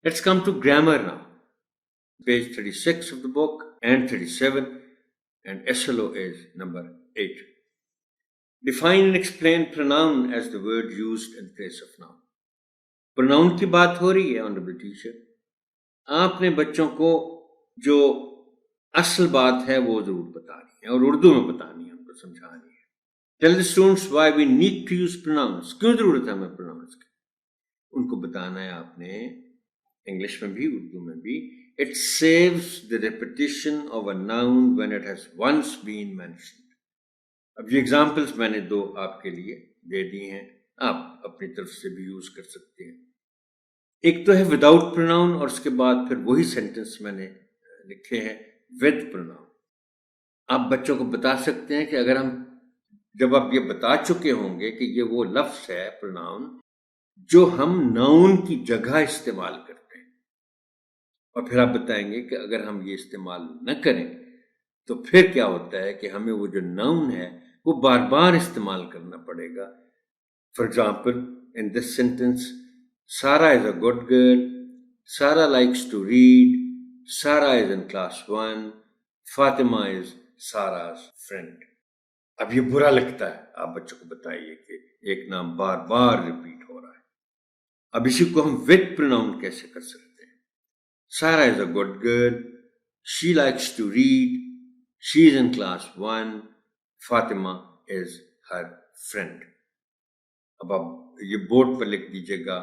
Let's come to grammar now. Page 36 of the book and 37, and SLO is number 8. Define and explain pronoun as the word used in place of noun. Pronoun की बात हो रही है honourable teacher, आपने बच्चों को जो असल बात है वो जरूर बतानी है और उर्दू में बतानी है, उनको समझानी है. Tell the students why we need to use pronouns. क्यों जरूरत है हमें pronouns की, उनको बताना है आपने इंग्लिश में भी उर्दू में भी. It saves the repetition of a noun when it has once been mentioned. अब ये एग्जाम्पल्स मैंने 2 आपके लिए दे दी हैं, आप अपनी तरफ से भी यूज कर सकते हैं. एक तो है विदाउट प्रोनाउन और उसके बाद फिर वही सेंटेंस मैंने लिखे हैं विद प्रोनाउन. आप बच्चों को बता सकते हैं कि अगर हम, जब आप ये बता चुके होंगे कि ये वो लफ्ज है प्रोनाउन जो हम नाउन की जगह इस्तेमाल करते हैं, और फिर आप बताएंगे कि अगर हम ये इस्तेमाल न करें तो फिर क्या होता है कि हमें वो जो नाउन है वो बार बार इस्तेमाल करना पड़ेगा. For example, in this sentence, Sarah is a good girl, Sarah likes to read, Sarah is in class 1, Fatima is Sarah's friend. अब ये बुरा लगता है, आप बच्चों को बताइए कि एक नाम बार बार रिपीट हो रहा है. अब इसी को हम विद प्रोनाउन कैसे कर सकते हैं? Sarah is a good girl, she likes to read, she is in class 1, Fatima is her friend. अब आप ये बोर्ड पर लिख दीजिएगा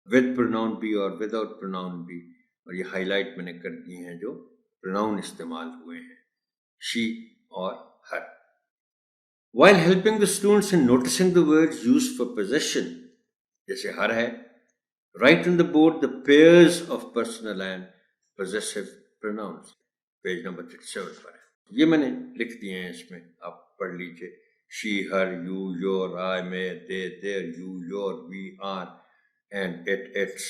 विद प्रोनाउन भी और विदाउट प्रोनाउन भी, और ये हाईलाइट मैंने कर दिए हैं जो प्रोनाउन इस्तेमाल हुए हैं, शी और हर. While helping the students in noticing the words used for possession, जैसे हर है, write on the board the pairs of personal and possessive pronouns. Page number 37 पर है, ये मैंने लिख दिए हैं, इसमें आप पढ़ लीजिए. she, her, you, your, I, may, they, their, you, your, we, are, and it, its,